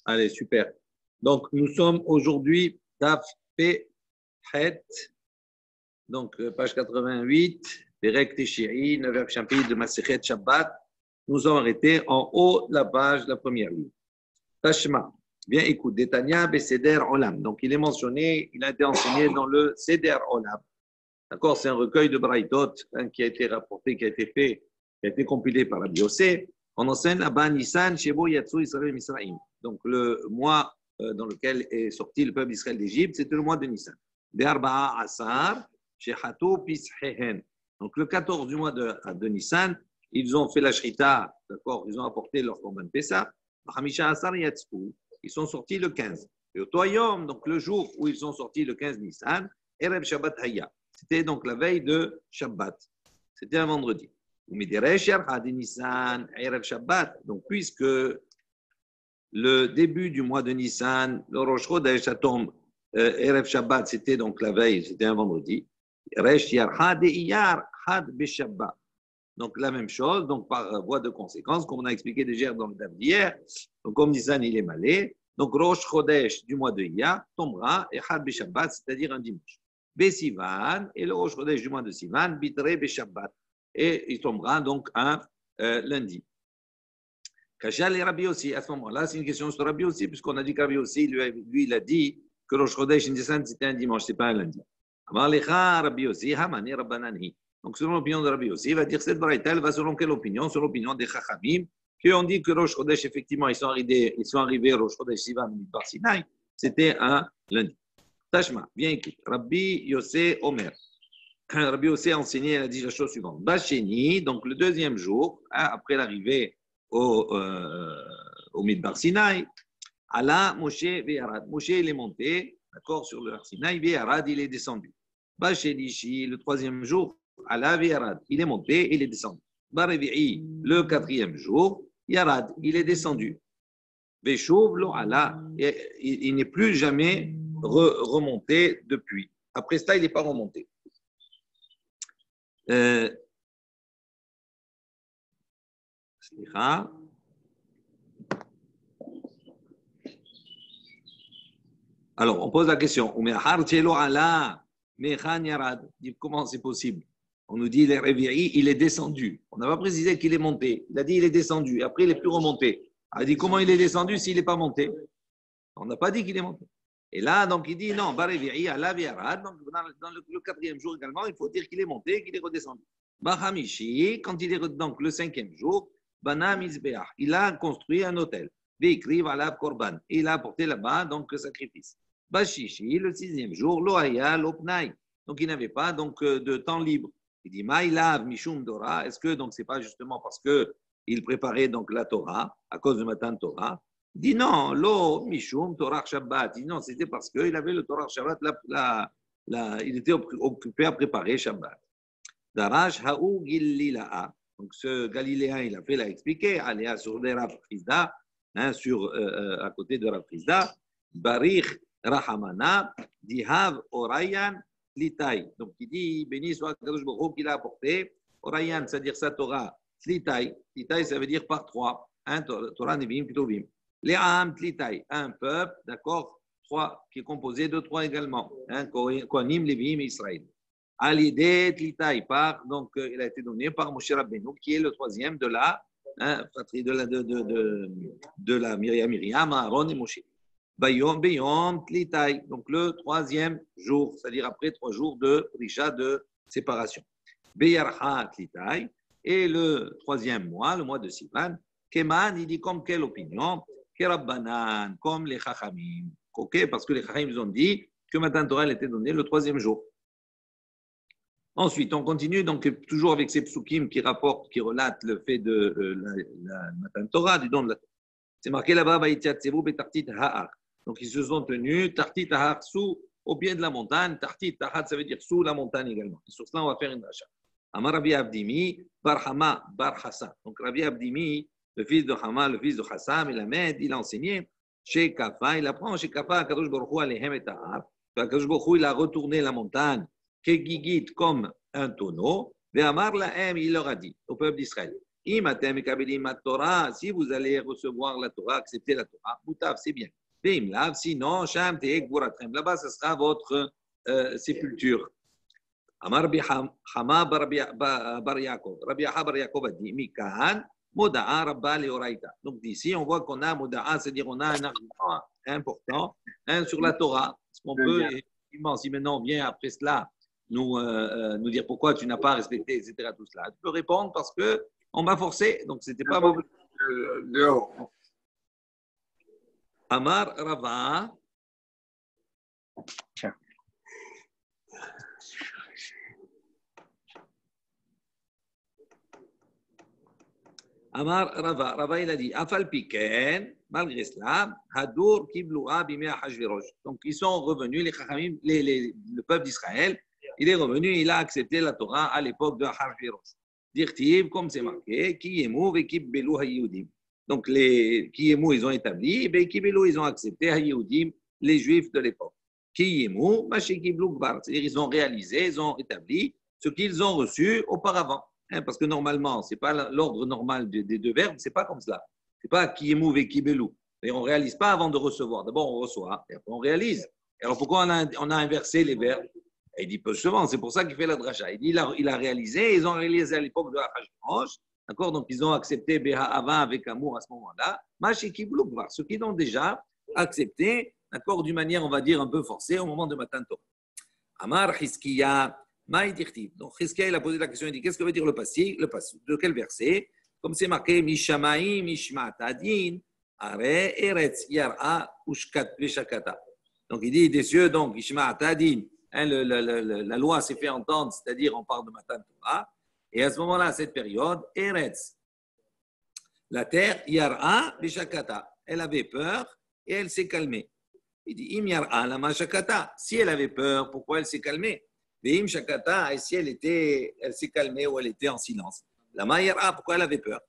Allez, super. Donc, nous sommes aujourd'hui Daf Pe Het, donc page 88, Perek Teshiri, 9e chapitre de Masechet Shabbat. Nous sommes arrêtés en haut de la page, la première ligne. Tashma, bien écoute, Detania Beseder Olam. Donc, il est mentionné, il a été enseigné dans le Seder Olam. D'accord, c'est un recueil de Braïtot qui a été rapporté, qui a été fait, qui a été compilé par Rabbi Yossé. On enseigne Abba Nissan, Shebo Yatsu Israël Misraïm. Donc, le mois dans lequel est sorti le peuple d'Israël d'Égypte, c'était le mois de Nissan. Be'arba'a Asar, Shechatou Pishehen. Donc, le 14 du mois de Nissan, ils ont fait la shrita, d'accord, ils ont apporté leur korban Pessah. Hamisha Asar Yatsu, ils sont sortis le 15. Et au Toyom, donc le jour où ils sont sortis le 15 Nissan, Erev Shabbat Haya. C'était donc la veille de Shabbat. C'était un vendredi. Donc, puisque le début du mois de Nissan, le Rosh Chodesh, ça tombe, Erev Shabbat, c'était donc la veille, c'était un vendredi. Donc, la même chose, donc par voie de conséquence, comme on a expliqué déjà dans le date d'hier, donc comme Nissan, il est malé, donc Rosh Chodesh du mois de Iyar tombera, et Had Beshabbat, c'est-à-dire un dimanche. Besivan, et le Rosh Chodesh du mois de Sivan, Bitre Beshabbat. Et il tombera donc un lundi. Kachal et Rabbi aussi, à ce moment-là, c'est une question sur Rabbi aussi, puisqu'on a dit que Rabbi aussi, lui, il a dit que Rosh Chodesh Nissan, c'était un dimanche, ce n'est pas un lundi. Rabbi aussi, Hamani Rabbanani. Donc, selon l'opinion de Rabbi aussi, il va dire cette braïta, elle va selon quelle opinion? Selon l'opinion des Chachamim, qui ont dit que Rosh Chodesh, effectivement, ils sont arrivés Rosh Chodesh Sivan, par Sinaï, c'était un lundi. Tashma, bien écoute. Rabbi Yossé Omer. Rabbi Yossé a enseigné, il a dit la chose suivante. Bacheni, donc le deuxième jour, après l'arrivée au Midbar Sinaï, Allah, Moshe, Ve'arad. Moshe, il est monté, d'accord, sur le Sinaï, Ve'arad, il est descendu. Bachenishi, le troisième jour, Allah, Ve'arad, il est monté, il est descendu. Barevi'i, le quatrième jour, Yarad, il est descendu. Ve'shuv, lo Allah, il n'est plus jamais remonté depuis. Après ça, il n'est pas remonté. Alors, on pose la question. Comment c'est possible? On nous dit il est descendu. On n'a pas précisé qu'il est monté. Il a dit il est descendu. Après, il n'est plus remonté. Il a dit comment il est descendu s'il n'est pas monté? On n'a pas dit qu'il est monté. Et là, donc, il dit non, donc, dans le quatrième jour également, il faut dire qu'il est monté et qu'il est redescendu. Bahamishi, quand il est donc le cinquième jour, Bana Mizbeach, il a construit un hôtel. Veikri Valav Korban, il a apporté là-bas donc le sacrifice. Bashishi, le sixième jour, Loaya Lopnai, donc il n'avait pas donc de temps libre. Il dit Maïlav Mishum Dora, est-ce que donc c'est pas justement parce que il préparait donc la Torah à cause du matin de Torah? Il dit non, lo Mishum Torah Shabbat. Il dit non, c'était parce qu'il avait le Torah Shabbat, il était occupé à préparer Shabbat. Darash Haou Gilila'a. Donc ce Galiléen, il a expliqué, Aléa sur les Rav Chizda, à côté de Rav Chizda, Barich Rahamana, Dihav Orayan Litai. Donc il dit, béni soit Kadosh Baruch Hu qu'il a apporté, Orayan, c'est-à-dire sa Torah, Litai. Litai, ça veut dire par trois, Torah Nevim Ketuvim. Le'am Litai, un peuple, d'accord, trois, qui est composé de trois également, Kohanim, Lévim et Israël. Alidé Tlitaï, donc il a été donné par Moshe Rabbeinu, qui est le troisième de la fratrie de la Myriam, Aaron et Moshe. Bayom Tlitaï, donc le troisième jour, c'est-à-dire après 3 jours de Prisha, de séparation. Beyarha Tlitaï, et le troisième mois, le mois de Sivan, Keman, il dit comme quelle opinion? Kerabbanan, comme les Chachamim. Ok, parce que les Chachamim ont dit que Matan Torah était donné le troisième jour. Ensuite, on continue donc toujours avec ces psukim qui rapportent, qui relatent le fait de la Matan Torah, du don de la Torah. C'est marqué là-bas, Tartit Ha'ar. Donc ils se sont tenus, Tartit Ha'ar, au pied de la montagne. Tartit Ha'ar, ça veut dire sous la montagne également. Et sur cela, on va faire une rachat. Amar Rabbi Abdimi, Bar Hama, Bar Hassan. Donc Rabbi Abdimi, le fils de Hama, le fils de Hassam, il a enseigné chez Kafa, il apprend chez Kafa, Kadosh Baruch Hu Alehem et Ha'ar. Kadosh Baruch Hu, il a retourné la montagne. Kegigit comme un tonneau, Ve'amar lahem, il leur a dit au peuple d'Israël, Torah, si vous allez recevoir la Torah, accepter la Torah, Moutav, c'est bien. Sinon, là-bas, ce sera votre sépulture. Amar Hama bar Yaakov. Rabbi Yaakov bar Yaakov a dit Mikan, Moda'a Rabba Leoraita. Donc d'ici, on voit qu'on a Moda'a, c'est-à-dire on a un argument important sur la Torah. Est-ce qu'on peut, effectivement, si maintenant on vient après cela nous dire pourquoi tu n'as pas respecté, etc., tout cela, tu peux répondre parce qu'on m'a forcé, donc c'était pas mauvais. Amar Rava. Amar Rava. Rava, il a dit Afal Piken, malgré cela, Hadour Kibloua Bimea Hashverosh. Donc, ils sont revenus, les Chachamim, le peuple d'Israël, il est revenu, il a accepté la Torah à l'époque de Hashverosh. Dirtiv, comme c'est marqué, Kiyemu ve Kibbelu Hayudim. Donc, les Kiyemu, ils ont établi, et Kibbelu, ils ont accepté Hayudim, les Juifs de l'époque. Kiyemu, Maché Kiblu Gbar. C'est-à-dire, ils ont réalisé, ils ont établi ce qu'ils ont reçu auparavant. Parce que normalement, ce n'est pas l'ordre normal des deux verbes, ce n'est pas comme cela. Ce n'est pas qui émouve et qui belou. Et on ne réalise pas avant de recevoir. D'abord, on reçoit et après, on réalise. Alors, pourquoi on a inversé les verbes? Et il dit peu souvent, c'est pour ça qu'il fait la dracha. Il dit il a réalisé, ils ont réalisé à l'époque de la Hashverosh. D'accord? Donc, ils ont accepté Beha Ava avec amour à ce moment-là. Mashi Blouk, ceux qui l'ont déjà accepté, d'accord, d'une manière, on va dire, un peu forcée au moment de Matan Torah. Amar Hiskiya. Donc, Chizkiya, il a posé la question, il dit qu'est-ce que veut dire le passé? De quel verset? Comme c'est marqué, Mishamaim, Mishmatadin, Are, Eretz, Yar'a, Ushkat, Veshakata. Donc, il dit des cieux, donc, Mishmatadin, la loi s'est fait entendre, c'est-à-dire on parle de Matan Torah, et à ce moment-là, à cette période, Eretz, la terre, Yar'a, Veshakata, elle avait peur et elle s'est calmée. Il dit, Im Yar'a, la Mashakata, si elle avait peur, pourquoi elle s'est calmée? Veim Shakata, et si elle s'est calmée ou elle était en silence. La Mayara, pourquoi elle avait peur?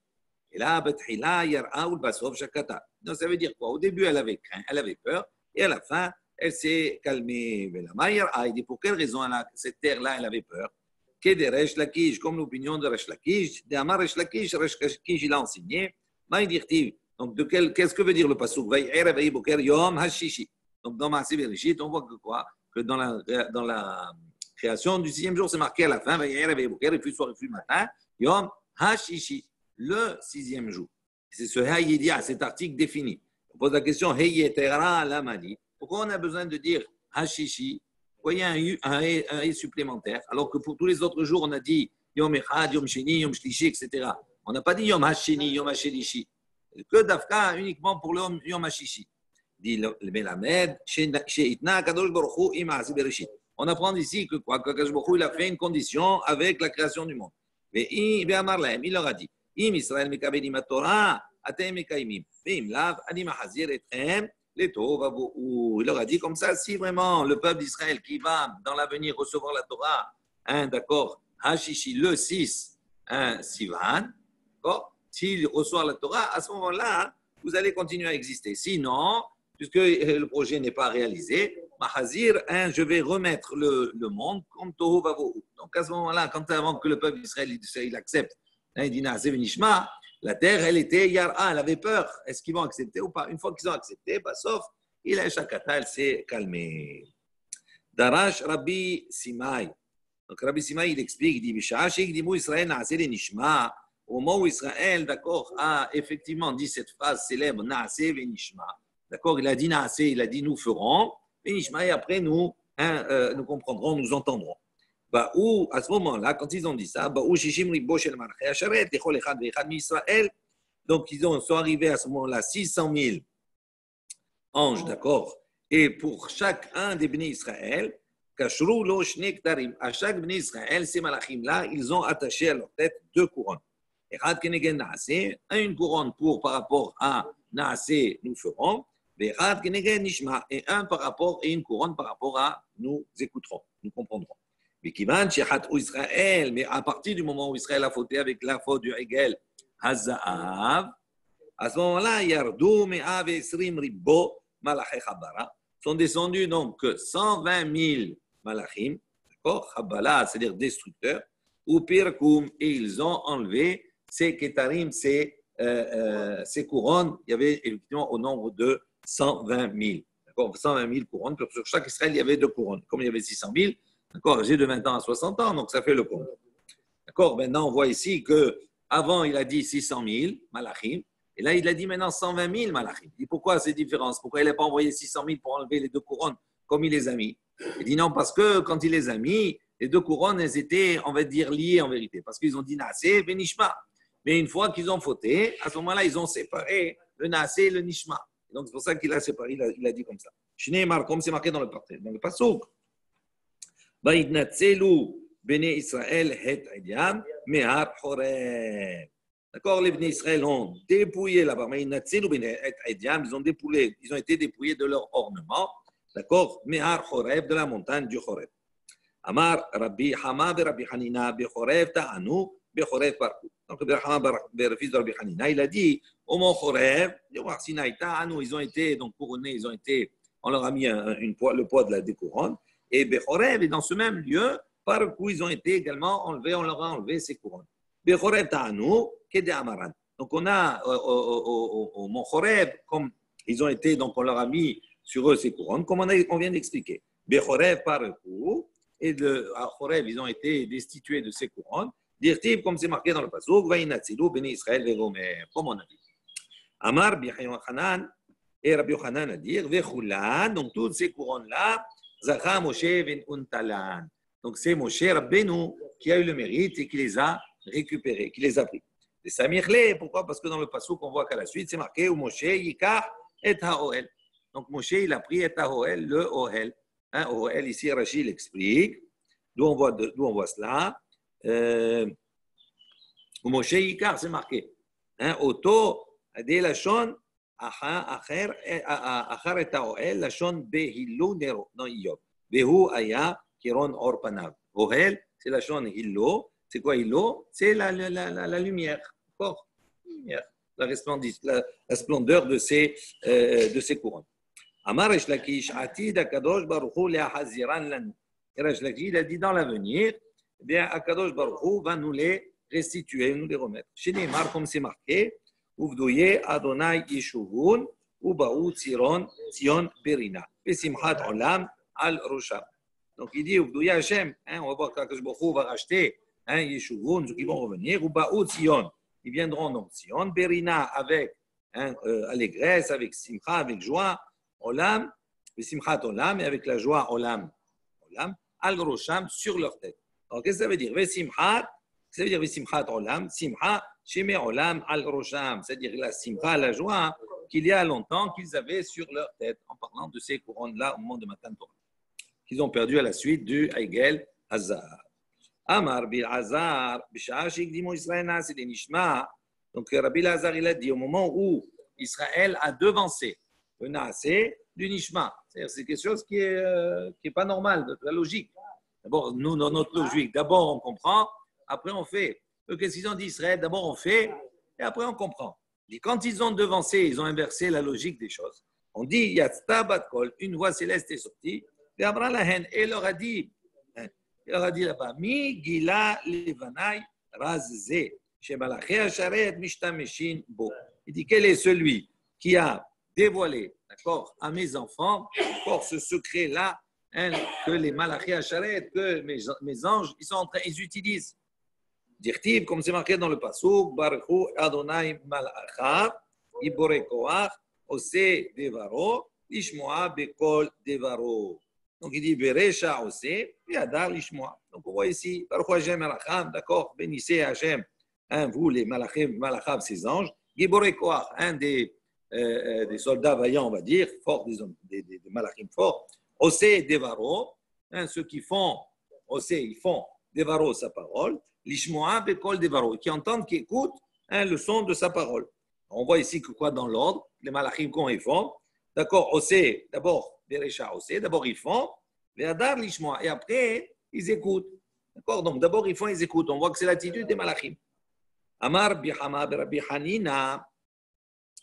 Et là, Bethila, Yara ou le Basov Shakata. Donc, ça veut dire quoi? Au début, elle avait craint, elle avait peur, et à la fin, elle s'est calmée. Mais la Mayara, il dit pour quelle raison cette terre-là, elle avait peur? Qu'est de Resh Lakish, comme l'opinion de Resh Lakish, d'Amar Resh Lakish, il a enseigné. Maïdirtiv. Donc, qu'est-ce que veut dire le Pasuk? Vay'era Vay'boker Yom Hashishi. Donc, dans Maaseh Bereshit, on voit que quoi? Que dans la création du sixième jour, c'est marqué à la fin, il fut soir, il fut matin, Yom Hashishi, le sixième jour. C'est ce Hayédia, cet article défini. On pose la question, Hayetera Lamani. Pourquoi on a besoin de dire Hashishi? Pourquoi il y a un Hay supplémentaire? Alors que pour tous les autres jours, on a dit Yom Echad, Yom Sheni, Yom Shlishi, etc. On n'a pas dit Yom Hasheni, Yom Hashelishi. Que Dafka uniquement pour le Yom Hashishi. Dit le Melamed, Sheitna Kadosh Baruch Hu Im Maaseh Bereshit. On apprend ici que quoi? Que Akash Baruch Hu, il a fait une condition avec la création du monde. Mais il leur a dit, Im Israël mekabedim Torah, atem mekaimim. Veim lav, ani mahazir etrem, letov avohu. Il leur a dit comme ça, si vraiment le peuple d'Israël qui va dans l'avenir recevoir la Torah, d'accord, Hashishi, le 6, Sivan, d'accord, s'il reçoit la Torah, à ce moment-là, vous allez continuer à exister. Sinon, puisque le projet n'est pas réalisé, Mahazir, je vais remettre le monde comme Tohu Vavohu. Donc à ce moment-là, avant que le peuple d'Israël il accepte, il dit Naaseh Venishma, la terre, elle était Yar'a, elle avait peur. Est-ce qu'ils vont accepter ou pas? Une fois qu'ils ont accepté, sauf, il a Shakata, elle s'est calmée. Darash Rabbi Simai. Donc Rabbi Simai, il explique, il dit Bishashik Dimou Israël Naaseh Venishma. Au moment où Israël, d'accord, a effectivement dit cette phrase célèbre Naaseh Venishma. D'accord, il a dit Naaseh, il a dit nous ferons. Et après, nous comprendrons, nous entendrons. Où, à ce moment-là, quand ils ont dit ça, donc ils sont arrivés à ce moment-là 600 000 anges, d'accord. Et pour chacun des bénis Israël, à chaque béni Israël, ces malachim-là, ils ont attaché à leur tête 2 couronnes. Une couronne par rapport à Naaseh, nous ferons. Et un par rapport et une couronne par rapport à nous écouterons, nous comprendrons. Mais à partir du moment où Israël a fauté avec la faute du Hegel, Hazahav, à ce moment-là, Yardou Me'av Esrim Ribbo Malachei Chabara sont descendus donc 120 000 malachim, d'accord, Chabala, c'est-à-dire destructeurs, ou Pirkum, et ils ont enlevé ces Kétarim, ces couronnes, il y avait effectivement au nombre de 120 000. D'accord, 120 000 couronnes. Sur chaque Israël, il y avait 2 couronnes. Comme il y avait 600 000, d'accord, j'ai de 20 ans à 60 ans, donc ça fait le compte. D'accord, maintenant on voit ici qu'avant il a dit 600 000 malachim, et là il a dit maintenant 120 000 malachim. Il dit pourquoi ces différences? Pourquoi il n'a pas envoyé 600 000 pour enlever les 2 couronnes comme il les a mis? Il dit non, parce que quand il les a mis, les 2 couronnes, elles étaient, on va dire, liées en vérité, parce qu'ils ont dit Naasé, Benishma. Mais une fois qu'ils ont fauté, à ce moment-là, ils ont séparé le Naasé et le Nishma. Donc c'est pour ça qu'il a séparé, il a dit comme ça. Shneimar, comme c'est marqué dans le pasuk. Vaïdnatselu Béné Israël het Ediam Mehar Horeb. D'accord, les Béné Israël ont dépouillé là-bas. Vaïdnatselu Béné het Ediam, ils ont été dépouillés de leur ornement. D'accord, Mehar Horeb, de la montagne du Horeb. Amar Rabbi Hama Rabbi Hanina Bechoreb Ta'anu Bechoreb Parkou. Donc Rabbi Hama, le fils de Rabbi Hanina, il a dit au mont Horeb, ils ont été donc couronnés, on leur a mis le poids de la découronne. Et Bechoreb est dans ce même lieu, par où ils ont été également enlevés, on leur a enlevé ces couronnes. Bechoreb Ta'anu Kede Amaran. Donc on a au mont Horeb, comme ils ont été, donc on leur a mis sur eux ces couronnes, comme on vient d'expliquer. Bechoreb par coup. Et à Horeb, ils ont été destitués de ces couronnes. Dirtiv, comme c'est marqué dans le pasuk, Vaïnatsilu, Béni Israël, Vegomer, comme on a dit. Amar, Bihanan, et Rabbi Yochanan a dit, Vechulan, donc toutes ces couronnes-là, Zacha Moshe Ben Untalan. Donc c'est Moshe Rabbeinu qui a eu le mérite et qui les a récupérés, qui les a pris. Et Samirle, pourquoi? Parce que dans le pasuk, on voit qu'à la suite, c'est marqué, où Moshe Yikar et Haoel. Donc Moshe, il a pris et Haoel, le Ohel. Ohel, ici, Rachid l'explique. D'où on voit cela. Moshe Yikar, c'est marqué. Oto, Ade Lachon, Achar et Ohel, Lachon Behillu Nero, non Iyob. Behu Aya, Kiron Orpanav. Ohel, c'est Lachon Hillo. C'est quoi Hillo? C'est la lumière. D'accord? La splendeur de ces couronnes. Amar Resh Lakish, Atid Akadosh Baruch Hu le'ahaziran lanu. Et Resh Lakish, il a dit dans l'avenir, eh bien, Akadosh Baruch Hu va nous les restituer, nous les remettre. Chez Neymar, comme c'est marqué, Uvdoye Adonai Yeshuvun, Ubaou Tzion Berina, Besimchat Olam al Rosham. Donc il dit, Uvdoye Hashem, on va voir qu'Akadosh Baruch Hu va racheter Yeshuvun, ceux qui vont revenir, Ubaou Tzion, ils viendront donc Tzion, Berina avec allégresse, avec Simcha, avec joie. Olam, Simchat Olam, et avec la joie Olam, Al Rosham, sur leur tête. Alors, qu'est-ce que ça veut dire? Vesimchat, ça veut dire Vesimchat Olam, Simcha, Sheme Olam, Al Rosham, c'est-à-dire la Simcha, la joie qu'il y a longtemps qu'ils avaient sur leur tête, en parlant de ces couronnes-là au moment de Matan Torah, qu'ils ont perdu à la suite du Haigel Hazar. Amar Bil Hazar, Bisha'a Shekdimo Israël Nasi de Nishma. Donc, Rabbi Hazar, il a dit au moment où Israël a devancé le Naasé du Nishma. C'est quelque chose qui est pas normal, de la logique. D'abord, nous, dans notre logique, d'abord on comprend, après on fait. Qu'est-ce qu'ils ont dit Israël? D'abord on fait, et après on comprend. Et quand ils ont devancé, ils ont inversé la logique des choses. On dit, Yatzta bat kol, une voix céleste est sortie, et Abraham Lahen, et il leur a dit là-bas, Mi gila levanai razze, chez Malaché Hacharet mishtameshin bo. Il dit, quel est celui qui a dévoilé, d'accord, à mes enfants, encore ce secret-là, que les malachés à charet, que mes anges, ils utilisent. Dirtiv, comme c'est marqué dans le pasuk, Baruchu Adonai Malachav, Ibore Koach, Ose Devaro, Lishmoa Bekol Devaro. Donc il dit Beresha Ose, et Adar Lishmoa. Donc on voit ici, Baruchu Hashem Malachav, d'accord, bénissez Hashem, vous les Malachav, ces anges, Ibore Koach, des soldats vaillants, on va dire, forts, des malachim forts, Osé Devaro, ceux qui font, Osé, ils font Devaro, sa parole, Lishmoa Bekol Devaro, qui entendent, qui écoutent le son de sa parole. On voit ici que quoi dans l'ordre, les malachim, quand ils font, d'accord, Osé, d'abord, Beresha Osé, d'abord ils font, Ve'adar Lishmoa, et après, ils écoutent. D'accord, donc d'abord ils font, ils écoutent. On voit que c'est l'attitude des malachim. Amar Bihama Rabbi Hanina.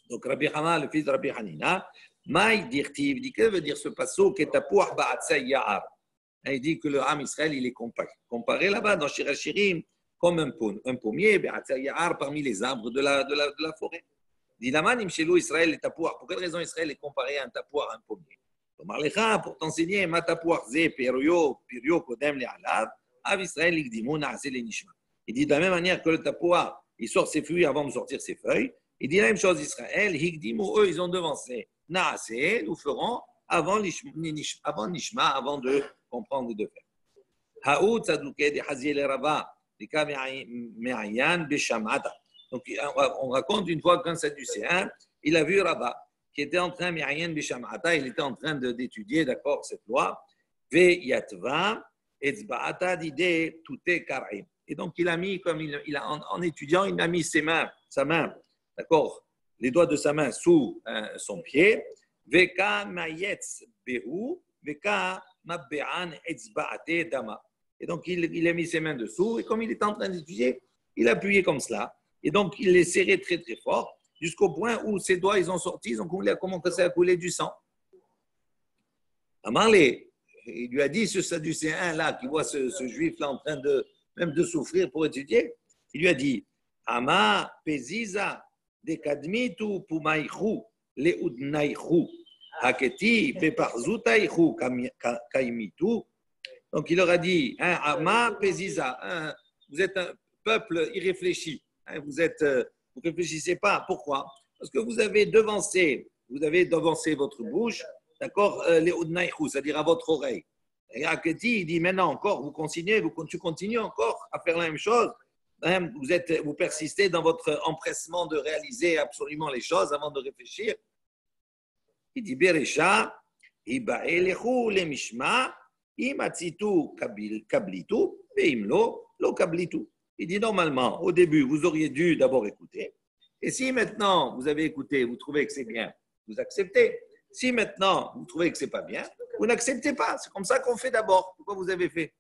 Donc, Rabbi Hama, le fils de Rabbi Hanina, Maï dirtiv, dit que veut dire ce passo qui est à Pouah Ba'atzay Ya'ar. Il dit que le Ham Israël, il est comparé là-bas dans Shirachirim comme un pommier, parmi les arbres de la forêt. Dit Laman, Imshelu Israël et tapouar. Pour quelle raison Israël est comparé à un tapouar, à un pommier? Pour t'enseigner, ma tapouar, zé, pirio, kodem, le alav, av Israël, l'igdimou, na'asé, le nishma. Il dit de la même manière que le tapouar, il sort ses fruits avant de sortir ses feuilles. Il dit la même chose Israël, higdimou, eux, ils ont devancé. Na'asé, nous ferons avant nishma, avant de comprendre et de faire. Haout, tzadouké, de haziel rava, de kame'ayan, beshamata. Donc, on raconte une fois qu'un Sadducéen, il a vu Rabat, qui était en train, il était en train d'étudier, d'accord, cette loi, et donc, il a mis, comme en étudiant, il a mis sa main, d'accord, les doigts de sa main sous son pied, et donc, il a mis ses mains dessous, et comme il était en train d'étudier, il a appuyé comme cela. Et donc, il les serrait très, très fort, jusqu'au point où ses doigts, ils ont sorti, ils ont commencé à couler du sang. Amarlé, il lui a dit, ce Sadducéen-là, qui voit ce juif-là en train même de souffrir pour étudier, il lui a dit, Ama peziza de kadmitu pumaïchu leudnaïchu haketi beparzutaïchu kaimitu. Donc, il leur a dit, Ama peziza, vous êtes un peuple irréfléchi. Vous ne réfléchissez pas. Pourquoi? Parce que vous avez devancé votre bouche, d'accord, les udnaïchou, c'est-à-dire à votre oreille. Et Aketi, il dit maintenant encore, tu continues encore à faire la même chose. Vous persistez dans votre empressement de réaliser absolument les choses avant de réfléchir. Il dit Beresha, Iba'elechu le mishma, imatzitu kablitu, veimlo lo kablitu. Il dit normalement, au début, vous auriez dû d'abord écouter. Et si maintenant vous avez écouté, vous trouvez que c'est bien, vous acceptez. Si maintenant vous trouvez que c'est pas bien, vous n'acceptez pas. C'est comme ça qu'on fait d'abord. Pourquoi vous avez fait?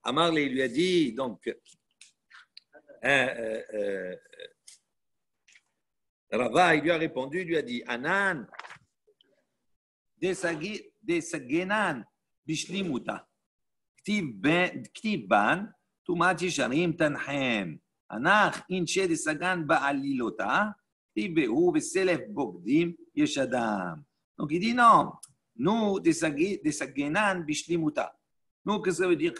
Amar il lui a dit, donc, Rava, il lui a répondu, il lui a dit, Anan, desagenan bishlimuta, ktiv ban, Tumat Yesharim Tanhem. Anach Inche de Sagan Ba'alilota, Tibeu Veselef Bogdim Yeshadam. Donc il dit non, nous des Sagenan Bishlimuta. Nous, qu'est-ce que ça veut dire?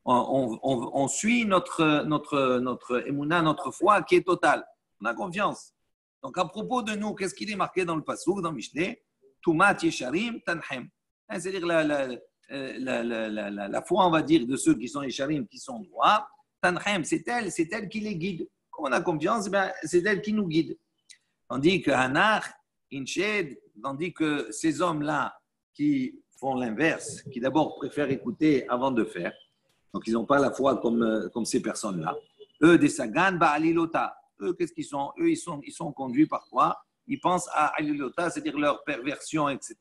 On suit notre émouna, notre foi qui est totale. On a confiance. Donc à propos de nous, qu'est-ce qu'il est marqué dans le Passouk, dans Mishneh? Tumat Yesharim Tanhem. C'est-à-dire la foi, on va dire, de ceux qui sont Yesharim, qui sont droits, Tanhem, c'est elle qui les guide. Comme on a confiance, c'est elle qui nous guide. Tandis que Hanach, Inched, tandis que ces hommes-là qui font l'inverse, qui d'abord préfèrent écouter avant de faire, donc ils n'ont pas la foi comme ces personnes-là. Eux, des Sagan, Ba'alilota. Eux, qu'est-ce qu'ils sont? Eux, ils sont conduits par quoi? Ils pensent à Alilota, c'est-à-dire leur perversion, etc.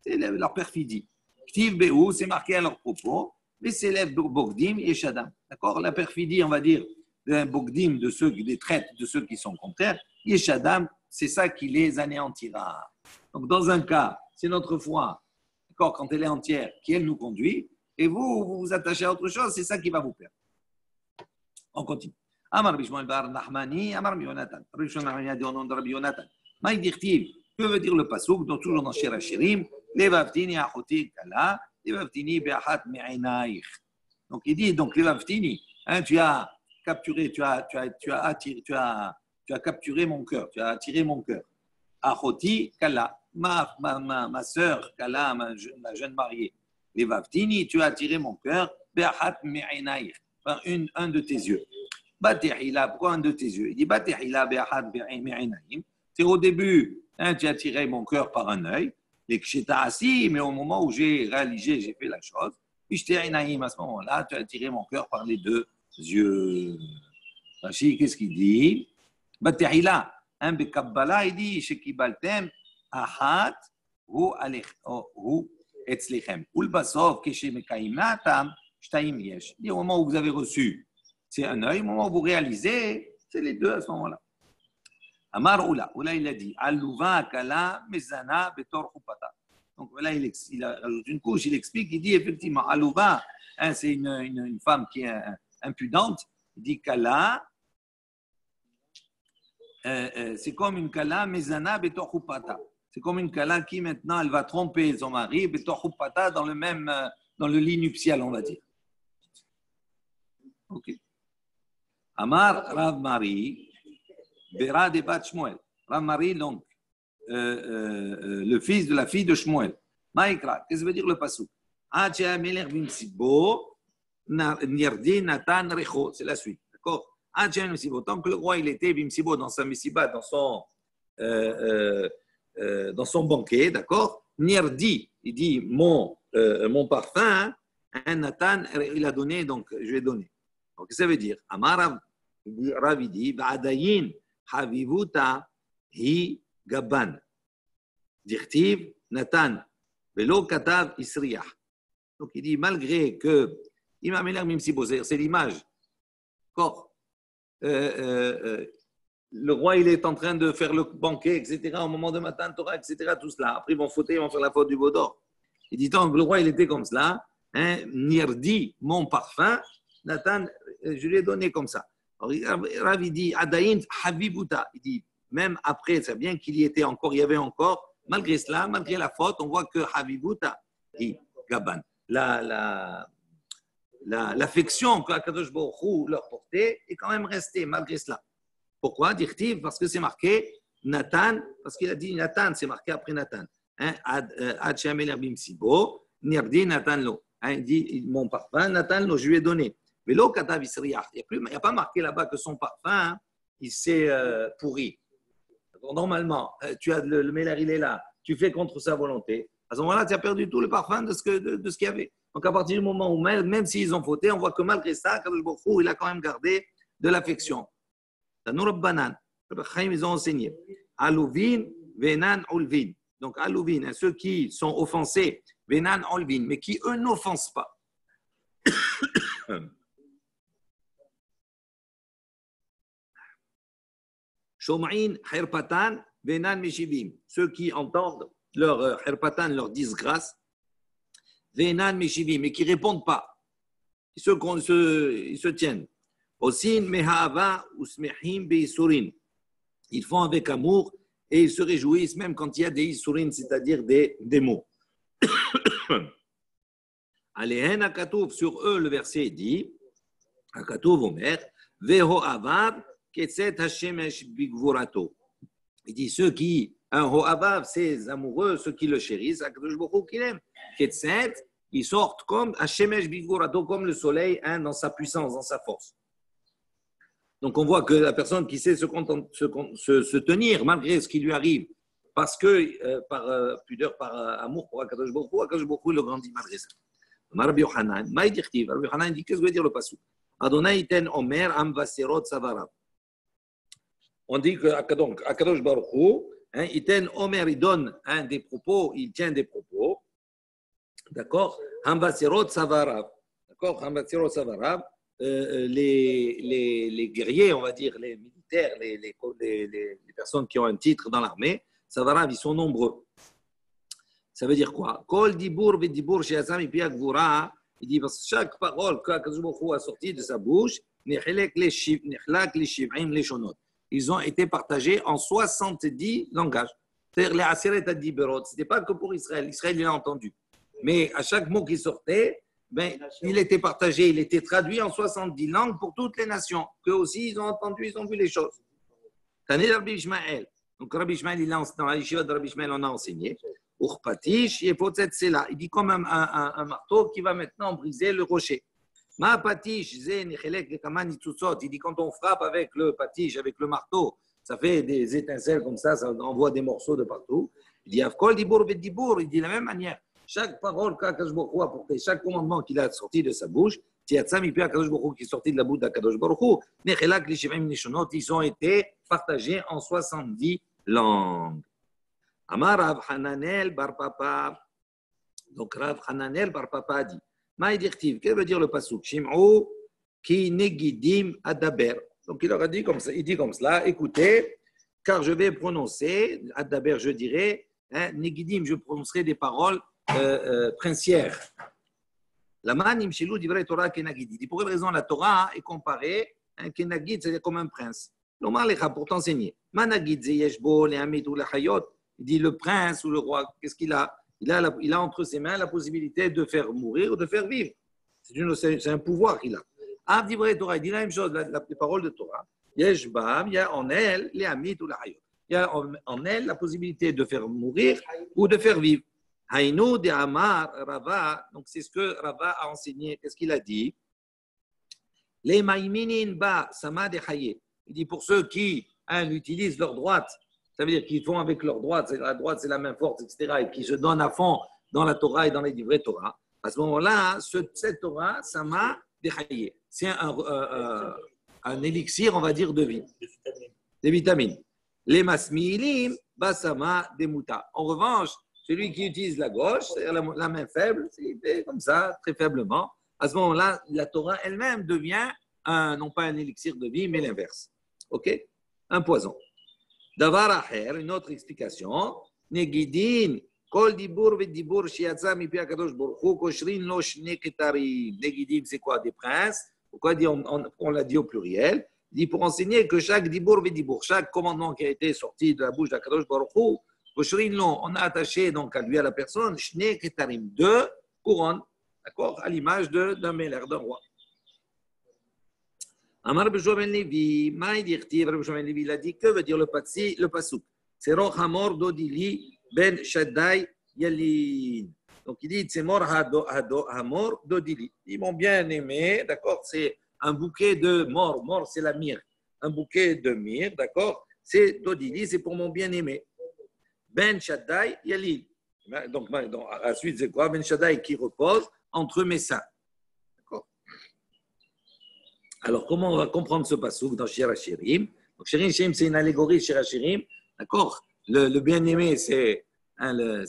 C'est leur perfidie. Ktiv Be'u, c'est marqué à leur propos, mais c'est l'élève Bogdim et Shadam. D'accord? La perfidie, on va dire, d'un Bogdim, des traites de ceux qui sont contraires, Yeshadam, c'est ça qui les anéantira. Donc, dans un cas, c'est notre foi, d'accord, quand elle est entière, qui elle nous conduit, et vous vous attachez à autre chose, c'est ça qui va vous perdre. On continue. Amar Bishmael Bar Nahmani, Amar Yonatan. Rishon Nahmani au nom de Rabbi Yonatan. Maïdirtiv, que veut dire le pasuk, donc toujours dans Shir Hashirim, Levaftini achoti kala, Levaftini be'achat me'inaich. Donc il dit, donc Levaftini, tu as capturé, tu as capturé mon cœur, tu as attiré mon cœur. Achoti kala, ma sœur kala, ma jeune mariée. Levaftini, tu as attiré mon cœur, be'achat me'inaich, par un de tes yeux. Batehila, pourquoi un de tes yeux? Il dit Batehila be'achat me'inaim. C'est au début, tu as attiré mon cœur par un œil, et que j'étais assis, mais au moment où j'ai réalisé, j'ai fait la chose, puis j'étais inaïm à ce moment-là, tu as attiré mon cœur par les deux yeux. Rashi, qu'est-ce qu'il dit? Batehila, Bekabbala, il dit Shekibaltem, Ahat, Hu Etzlechem. Ulbasov, Keshemekaimnatam, Shtaim Yesh. Il dit au moment où vous avez reçu, c'est un œil, au moment où vous réalisez, c'est les deux à ce moment-là. Amar Oula, il a dit, Alouva Kala Mezana Betor Chupata. Donc là, il ajoute une couche, il explique, il dit effectivement, Alouva, hein, c'est une femme qui est impudente, il dit Kala, c'est comme une Kala, Mezana, Betochupata. C'est comme une Kala qui maintenant, elle va tromper son mari, Betochupata, dans le lit nuptial, on va dire. Ok. Amar Rav Mari, Bera de Bat Shmuel. Rav Mari, donc, le fils de la fille de Shmuel. Maïkra, qu'est-ce que veut dire le pasuk? C'est la suite, d'accord? Tant que le roi il était bimsibo dans sa misiba, dans son banquet, d'accord? Nirdi, il dit mon parfum, hein, Nathan, il a donné, donc je vais donner. Donc, qu'est-ce que ça veut dire? Amar Ravidi, Ba'adayin, Havivuta, Hi Gaban. Dirtiv, Nathan, Velo Katav, Isriah. Donc, il dit, malgré que, c'est l'image, d'accord? Le roi, il est en train de faire le banquet, etc., au moment de Matan Torah, etc., tout cela. Après, ils vont fauter, ils vont faire la faute du veau d'or. Il dit, tant que le roi, il était comme cela, hein, Nirdi, mon parfum, Nathan, je lui ai donné comme ça. Alors, Rav, dit, Adayin Habibuta. Il dit, même après, c'est bien qu'il y était encore, il y avait encore, malgré cela, malgré la faute, on voit que Habibuta, dit Gaban, l'affection que Akadosh Baruch Hu leur portait est quand même restée malgré cela. Pourquoi? Dirtiv, parce que c'est marqué Nathan, parce qu'il a dit Nathan, c'est marqué après Nathan. Ad She'amelech bimsibo, Nirdi Nathan lo. Il dit mon parfum, Nathan lo, je lui ai donné. Mais l'eau katav isriach, il n'y a pas marqué là-bas que son parfum, il s'est pourri. Normalement, tu as le méler, il est là, tu fais contre sa volonté. À ce moment-là, tu as perdu tout le parfum de ce qu'il y avait. Donc, à partir du moment où, même s'ils ont fauté, on voit que malgré ça, Kadosh Baruch Hu, il a quand même gardé de l'affection. Tanour Banan, ils ont enseigné. Alouvin, Venan, Olvin. Donc, Alouvin, hein, ceux qui sont offensés, Venan, Olvin, mais qui, eux, n'offensent pas. Shom'in, Herpatan, Venan, Meshivim. Ceux qui entendent leur Herpatan, leur disgrâce, Venan, Meshivim, mais qui ne répondent pas. Ils se tiennent. Osin, Mehava, Usmehim, Beisurin. Ils font avec amour et ils se réjouissent même quand il y a des Isurin, c'est-à-dire des mots. Aléhen Akatouf, sur eux, le verset dit Akatouf, Omer, Veho Avav, Ketset Hashemesh Bigvorato. Il dit ceux qui, un Ho'avav, ces amoureux, ceux qui le chérissent, Akadosh Baruch Hu qui l'aime. Ketset, ils sortent comme Hashemesh Bigvorato, comme le soleil, hein, dans sa puissance, dans sa force. Donc on voit que la personne qui sait se tenir malgré ce qui lui arrive, parce que par pudeur, par amour pour Akadosh Baruch Hu le grandit malgré ça. Rabbi Yochanan, Rabbi Yochanan dit qu'est-ce que veut dire le passage? Adonai iten omer am vaserot savarav. On dit que Akadosh Baruch Hu, iten omer, il donne des propos, il tient des propos, d'accord? Am vaserot savarav, d'accord? Am vaserot savarav. Les guerriers, on va dire, les militaires, les personnes qui ont un titre dans l'armée, Savarav, ils sont nombreux. Ça veut dire quoi? Kol dibur v'dibur she'atzam mipi hagvura. Il dit parce que chaque parole qu'Akadosh Baruch Hu a sortie de sa bouche, nechlak l'shiv'im leshonot. Ils ont été partagés en 70 langages. C'est-à-dire les aseret adiberot. Ce n'était pas que pour Israël. Israël, il a entendu. Mais à chaque mot qui sortait, il était partagé, il était traduit en 70 langues pour toutes les nations. Qu'eux aussi, ils ont entendu, ils ont vu les choses. Tané Rabbi Ishmael. Donc Rabbi Ishmael, dans la yeshiva de Rabbi Ishmael, on a enseigné. Urpatish, il dit comme un marteau qui va maintenant briser le rocher. Ma patish, il dit quand on frappe avec le patish, avec le marteau, ça fait des étincelles comme ça envoie des morceaux de partout. Il dit Avkol dibur v'dibur, il dit de la même manière. Chaque parole qu'Akadosh Baruch Hu a portée, chaque commandement qu'il a sorti de sa bouche, qui est sorti de la bouche d'Akadosh Baruch Hu, ils ont été partagés en 70 langues. Amar Rav Hananel bar Papa. Donc Rav Hananel bar Papa dit Maïdirtiv, qu'est-ce que veut dire le pasuk? Shim'u ki negidim adaber. Donc il leur a dit comme ça, il dit comme cela, écoutez, car je vais prononcer, adaber je dirais, Negidim, je prononcerai des paroles princières. La manim shilou divrei Torah kenagidi. Pour quelle raison la Torah est comparée kenagid, c'est-à-dire comme un prince. L'omar lecha pour t'enseigner. Managid zeyeshbo lehamid ou lechayot. Il dit le prince ou le roi, qu'est-ce qu'il a? Il a entre ses mains la possibilité de faire mourir ou de faire vivre. C'est un pouvoir qu'il a. Av divrei Torah, il dit la même chose, les paroles de Torah. Yeshbam, il y a en elle les hamid ou lechayot. Il y a en elle la possibilité de faire mourir ou de faire vivre. Haïnou de Amar Rava, donc c'est ce que Rava a enseigné. Qu'est-ce qu'il a dit? Les maïminin ba sama de chaye. Il dit pour ceux qui utilisent leur droite, ça veut dire qu'ils font avec leur droite, la droite c'est la main forte, etc., et qui se donnent à fond dans la Torah et dans les livrets Torah. À ce moment-là, cette Torah sama de chaye, c'est un élixir, on va dire, de vie, des vitamines. Les masmilim ba sama de muta. En revanche, celui qui utilise la gauche, c'est-à-dire la main faible, c'est comme ça, très faiblement. À ce moment-là, la Torah elle-même devient non pas un élixir de vie, mais l'inverse. OK? Un poison. Davar acher, une autre explication. Negidin, kol dibur vedibur shiatza mipi akadosh borchu koshrin lo shne ketarim. Negidin, c'est quoi? Des princes. Pourquoi on l'a dit au pluriel? Il dit pour enseigner que chaque dibur vedibur, chaque commandement qui a été sorti de la bouche d'Akadosh borchu, on a attaché donc à lui, à la personne, Shne Ketarim, deux couronnes, d'accord, à l'image d'un mêleur, d'un roi. Amar Beshua ben Levi, Maïd Yertiv, Beshua ben Levi, il a dit que veut dire le pasouk? C'est Roch Hamor Dodili ben Shaddai Yalin. Donc il dit c'est Mor Hamor Dodili. Ils m'ont bien aimé, d'accord, c'est un bouquet de mort. Mort, c'est la myrrhe. Un bouquet de myrrhe, d'accord, c'est Dodili, c'est pour mon bien aimé. Ben Shaddai Yalil. Donc, à la suite, c'est quoi? Ben Shaddai qui repose entre mes seins. D'accord? Alors, comment on va comprendre ce passouk dans Shir HaShirim? Donc, Shir HaShirim, c'est une allégorie de Shir HaShirim. D'accord? Le bien-aimé, c'est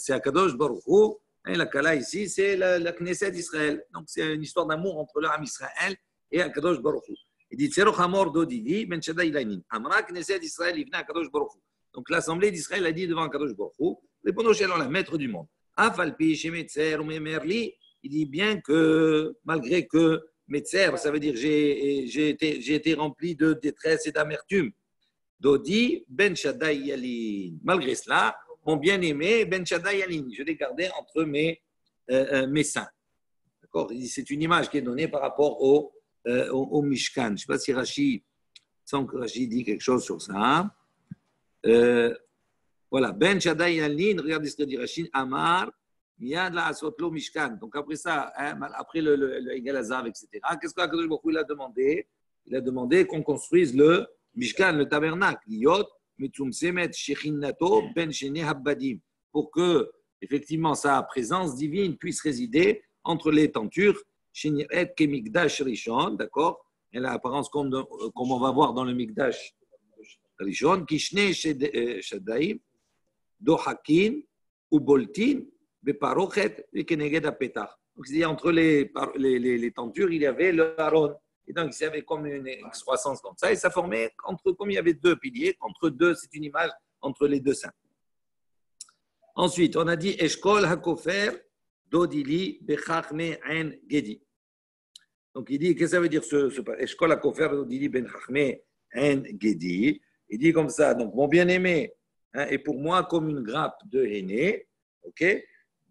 Akadosh Baruch Hu. Et la Kala ici, c'est la Knesset d'Israël. Donc, c'est une histoire d'amour entre l'âme Israël et Akadosh Baruch Hu. Il dit Tseroch Hamor Dodidi, Ben Shaddai Yalin. Amra Knesset d'Israël, il venait à Akadosh Baruch Hu. Donc l'assemblée d'Israël a dit devant Kadosh Baruch Hu, répondons chez la maître du monde. Afalpi chez Metzer ou Memerli, il dit bien que malgré que Metzer, ça veut dire j'ai été rempli de détresse et d'amertume. Dodi Ben Shaddai Yalin. Malgré cela, mon bien-aimé Ben Shaddai Yalin, je l'ai gardé entre mes seins. D'accord? C'est une image qui est donnée par rapport au Mishkan. Je ne sais pas si Rashi, sans que Rashi dit quelque chose sur ça. Voilà, Ben Shaddai Yalin, regardez ce que dit Rachid, Amar, Miyad la Asotlo Mishkan. Donc après ça, après le Egel Hazav, etc., qu'est-ce que Akadosh Baruch Hu a demandé? Il a demandé qu'on construise le Mishkan, le tabernacle, Yot, Mitzum Semet, Shechinato, Ben Shene Habbadim, pour que, effectivement, sa présence divine puisse résider entre les tentures, Sheniret Kemikdash Rishon, d'accord? Elle a l'apparence comme on va voir dans le Mikdash Rishon, Kishne Shadaim, Dohakin, Uboltin, Beparochet, et Keneged Apetach. Donc, c'est-à-dire entre les tentures, il y avait le Haron. Et donc, il y avait comme une excroissance comme ça, et ça formait, comme il y avait deux piliers, entre deux, c'est une image entre les deux seins. Ensuite, on a dit Eshkol Hakofer, Dodili, Bechachme, En Gedi. Donc, il dit, qu'est-ce que ça veut dire ce Eshkol Hakofer, Dodili, Bechachme, En Gedi. Il dit comme ça, donc mon bien-aimé est pour moi comme une grappe de henné, ok,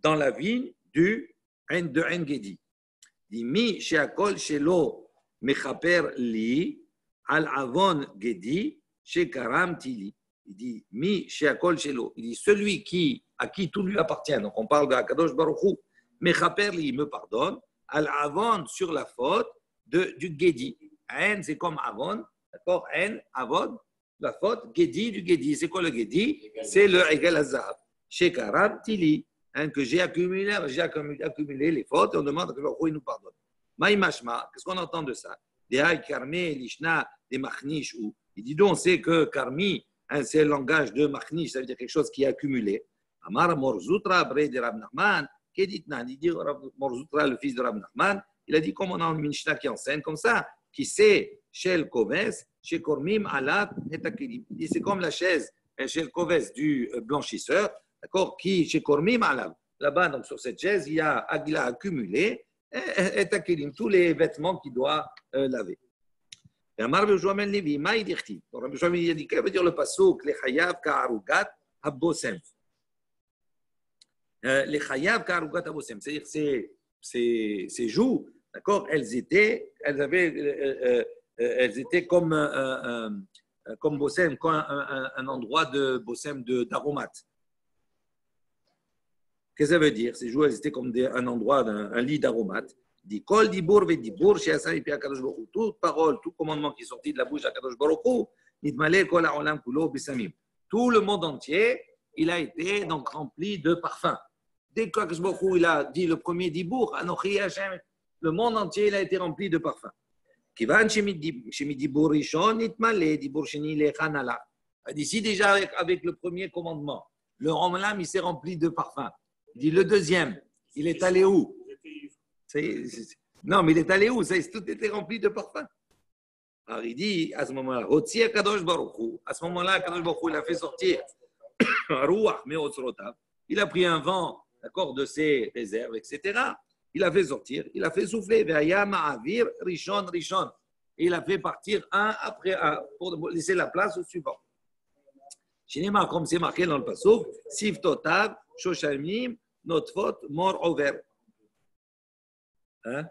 dans la vigne de En-Gedi. Il dit, mi sheakol shelo mechaper li al avon Gedi shekaram tili. Il dit, mi sheakol shelo. Il dit, celui à qui tout lui appartient, donc on parle de Akadosh Baruch Hu, mechaper li, me pardonne, al avon sur la faute du Gedi. En, c'est comme avon, d'accord, En, avon, la faute, Gedi du Gedi. C'est quoi le Gedi? C'est le Egel Hazav. Shekaram Tili, que j'ai accumulé les fautes et on demande que il nous pardonne. Maïmashma, qu'est-ce qu'on entend de ça? Des Haï Karmé, Lishna, des Machnish, ou il dit donc, on sait que Karmi, c'est le langage de Machnish, ça veut dire quelque chose qui est accumulé. Amar Morzutra, Bre de Rab Nachman, Keditnan, il dit Morzutra, le fils de Rab Nachman, il a dit comme on a une Mishnah qui enseigne comme ça, qui sait Shel Koves, chez Kormim, Alat et Takilim. C'est comme la chaise chez le Koves du blanchisseur. d'accord, qui chez Kormim Alav. Là-bas, donc sur cette chaise, il a accumulé tous les vêtements qu'il doit laver. Et Amar Rabbi Yoshua ben Levi, ma idirti. Donc Rabbi Yoshua ben Levi a dit, qu'est-ce que veut dire le passouk, les chayav ka'arugat habosem. Les chayav ka'arugat habosem, c'est-à-dire ces joues, d'accord, elles étaient comme bossem, comme un endroit de bossem d'aromate. Qu'est-ce que ça veut dire? Ces joues, elles étaient comme un endroit, un lit d'aromate. Dit Kol Dibour Vedibour, chez Hassan et Akadosh Baruch Hu. Toute parole, tout commandement qui est sorti de la bouche d'Akadosh Baruch Hu, Nitmalé Kol Haolam Kulo Bisamim. Tout le monde entier, il a été donc rempli de parfums. Dès qu'Akadosh Baruch Hu, il a dit le premier Dibour, Anochi Hashem, le monde entier, il a été rempli de parfums. Kivan Shemidibour Rishon, Nitmalé Dibour Sheni Lechanala. D'ici déjà avec le premier commandement, le Ramalam, il s'est rempli de parfums. Il dit le deuxième, il est allé où? Non, mais il est allé où? Tout était rempli de parfums. Alors il dit à ce moment-là, à ce moment-là, Kadosh Baruch Hu, il a fait sortir il a pris un vent, d'accord, de ses réserves, etc. Il a fait sortir, il a fait souffler, rishon, rishon. Et il a fait partir un après un pour laisser la place au suivant. Comme c'est marqué dans le passouk, Sif Totav, Shoshamim, Notfot, Mor Over. Hein?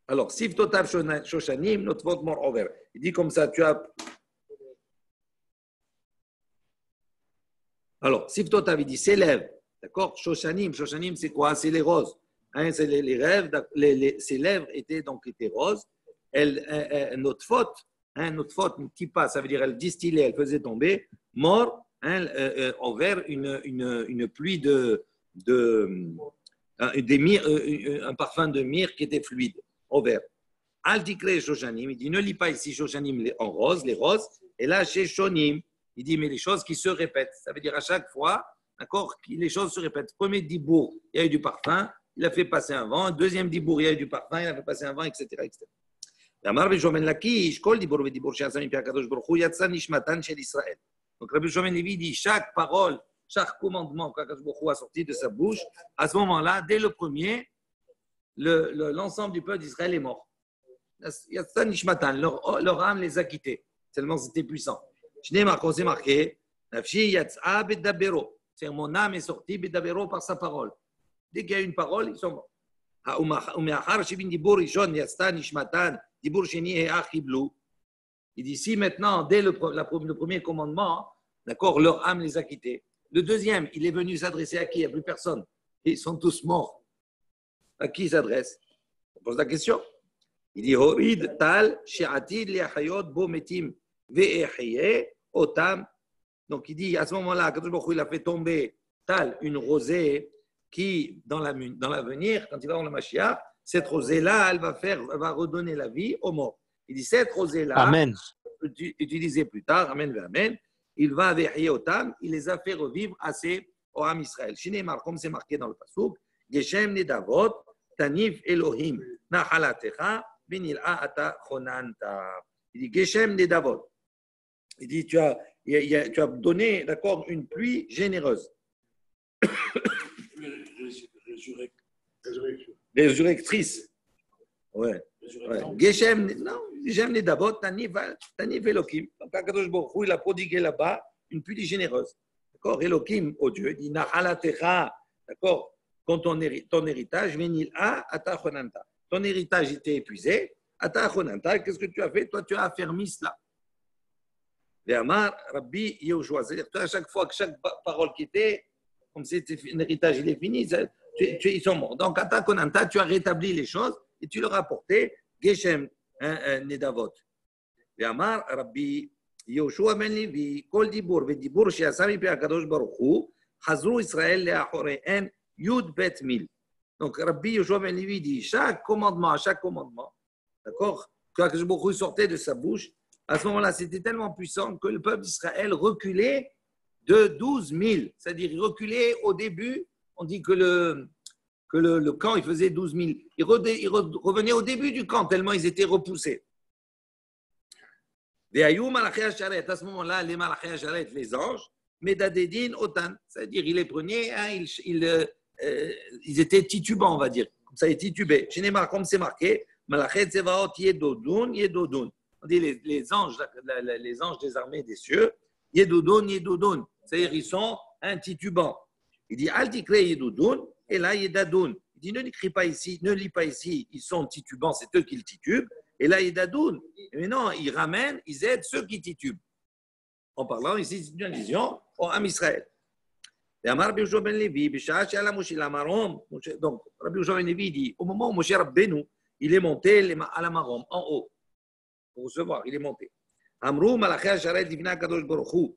Alors, Sif Totav, Shoshanim, Notfot, Mor Over. Il dit comme ça, tu as. Alors, Sif Totav, il dit ses lèvres. D'accord? Shoshanim, Shoshanim, c'est quoi? C'est les roses. Hein, c'est les rêves, ses lèvres étaient roses. Notre faute, qui passe, ça veut dire elle distillait, elle faisait tomber, mort, envers une pluie un parfum de myrrhe qui était fluide, envers. Aldikre Shoshanim, il dit ne lis pas ici Shoshanim en rose, les roses, et là chez Shonim, il dit mais les choses qui se répètent, ça veut dire à chaque fois, d'accord, les choses se répètent. Premier dibour, il y a eu du parfum, il a fait passer un vent, deuxième dibour, il y a eu du parfum, il a fait passer un vent, etc. etc. Donc Rabbi Yoshua ben Levi dit chaque parole, chaque commandement qu'Akadosh Baruch Hu a sorti de sa bouche, à ce moment-là, dès le premier, l'ensemble du peuple d'Israël est mort. Leur âme les a quittés, tellement c'était puissant. C'est marqué, c'est mon âme est sortie par sa parole. Dès qu'il y a une parole, ils sont morts. Il dit si maintenant, dès le premier commandement, d'accord, leur âme les a quittés. Le deuxième, il est venu s'adresser à qui? Il n'y a plus personne. Ils sont tous morts. À qui il s'adresse? On pose la question. Il dit Horid tal she'atid li'achayot bo metim ve'echiye otam. Donc il dit à ce moment-là, Akadosh Baruch Hu, il a fait tomber tal, une rosée qui, dans l'avenir, quand il va avoir le Mashiach, cette rosée-là, elle va redonner la vie aux morts. Il dit, cette rosée-là, Amen. Utilisée plus tard, Amen, Amen, il va avec Otam, il les a fait revivre assez au Ham Israël. Shinemar, comme c'est marqué dans le Passouk, Geshem Nedavot, Tanif Elohim, Nachalatecha, Benil'a Ata Chonanta. Il dit, Geshem Nedavot. Il dit, tu as donné, d'accord, une pluie généreuse. Résurrectrice. Ouais. Geshem, non, Geshem Nedavot, Tanif Elohim. Donc, Akadosh Baruch Hu, il a prodigué là-bas une pluie généreuse. D'accord? Elohim, au Dieu, il dit Nachalatecha, d'accord? Quand ton héritage, Venil'a Ata Chonanta. Ton héritage était épuisé, Ata Chonanta, qu'est-ce que tu as fait? Toi, tu as affermi cela. Ve'amar Rabbi Yehoshua. C'est-à-dire, à chaque fois que chaque parole qui était, comme c'était un héritage, il est fini, ils sont morts. Donc, Ata Chonanta, tu as rétabli les choses et tu leur as apporté Geshem Nedavot. Ve'amar Rabbi Yehoshua ben Levi, Kol Dibur, Ve'dibur she'asa mipi HaKadosh Baruch Hu, Chazru Israël le'achore'en Yud Bet Mil. Donc, Rabbi Yehoshua ben Levi dit, chaque commandement, d'accord, que HaKadosh Baruch Hu sortait de sa bouche, à ce moment-là, c'était tellement puissant que le peuple d'Israël reculait de 12 000. C'est-à-dire, il reculait au début, on dit que le camp, il faisait 12 000. Il revenait au début du camp, tellement ils étaient repoussés. Ve'ayu malachi hasharet. À ce moment-là, les malachi hasharet, les anges, medadedin otan. C'est-à-dire, ils les prenaient, hein, ils étaient titubants, on va dire. Comme ça, ils titubaient. Chez Neymar, comme c'est marqué, malachet zevaot yedodun, yedodun. On dit les anges des armées des cieux, yedodun, yedodun. C'est-à-dire, ils sont un titubant. Il dit, al tikre yedodun, et là, yedadun. Il dit, ne l'écris pas ici, ne lis pas ici, ils sont titubants, c'est eux qui le titubent. Et là, yedadun. Mais non, ils ramènent, ils aident ceux qui titubent. En parlant ici d'une allusion au Ham Israël. Et Amar Rabbi Yoshua ben Levi, donc Rabbi Yoshua ben Levi dit, au moment où Moshe Rabbeinu, il est monté à la Marom, en haut, pour recevoir, il est monté. Amrou Malachi Hasharet divna Kadosh Baruch Hu.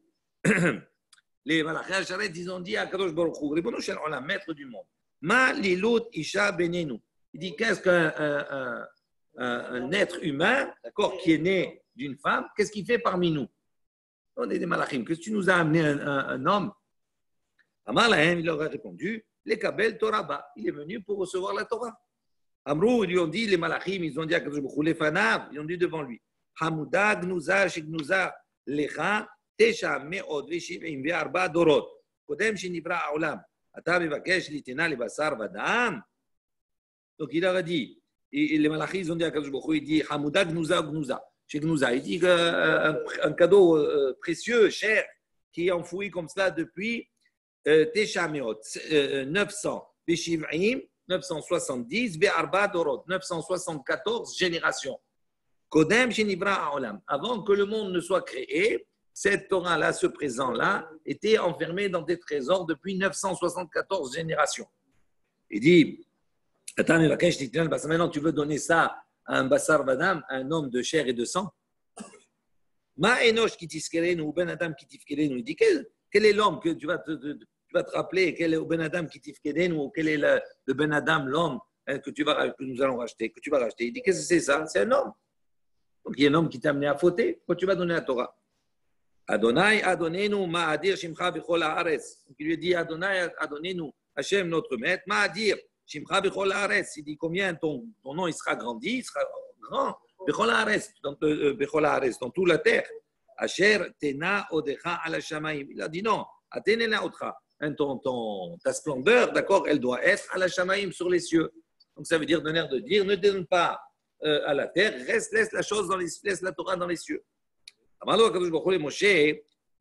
Les Malachi Hasharet, ils ont dit à Kadosh Baruch Hu, Ribono Shel Olam, maître du monde, Ma lilut Isha benenu. Il dit, qu'est-ce qu'un être humain, d'accord, qui est né d'une femme, qu'est-ce qu'il fait parmi nous? On est des malachim. Qu'est-ce que tu nous as amené un homme? Amar Lahem, il leur a répondu, les Kabel Torah, il est venu pour recevoir la Torah. Amrou, ils lui ont dit, les malachim, ils ont dit à Kadosh Baruch Hu, les fanav, ils ont dit devant lui, Hamouda Gnuza Shignuza Lecha Tesha Me'od Veshivim Ve'arba Dorot Kodem Shenivra Haolam Ata Mevakesh Litena Lebasar Vadam. Donc il leur a dit, et les malachim, ils ont dit à Kadosh Baruch Hu, il dit, Hamouda Gnuza Gnuza. Chez Gnuza, il dit un cadeau précieux, cher, qui est enfoui comme cela depuis Tesha Meot, 900, Veshivim, 970, Ve'arba Dorot, 974 générations. Kodem Shenivra Haolam. Avant que le monde ne soit créé, cette Torah-là, ce présent-là, était enfermé dans des trésors depuis 974 générations. Il dit, attends, mais maintenant tu veux donner ça à un Bassar Vadam, un homme de chair et de sang. Ma Enosh qui tiskerenu, ou Ben Adam qui tifkerenu. Il dit, quel est l'homme que tu vas te rappeler, quel est Ben Adam qui tifkerenu, ou quel est le Ben Adam, l'homme que nous allons racheter, que tu vas racheter. Il dit, qu'est-ce que c'est ça? C'est un homme. Donc il y a un homme qui t'a amené à fauter, quand tu vas donner la Torah. Adonai, Adonenu, Ma'adir, Shimcha, Bechol Haaretz. Donc il lui dit, Adonai, Adonenu, Hachem, notre maître, Ma'adir, Shimcha, Bechol Haaretz. Il dit, combien ton nom il sera grandi, il sera grand. Bechol Haaretz, dans toute la terre. Asher, Tena, Odecha, Ala Shamaim. Il a dit non, Atenena, Otra. Ta splendeur, d'accord, elle doit être à la Shamaim, sur les cieux. Donc ça veut dire, donner de dire, ne donne pas à la terre, laisse la chose laisse la Torah dans les cieux. Alors, Kadosh Baruch Hu, Moshe,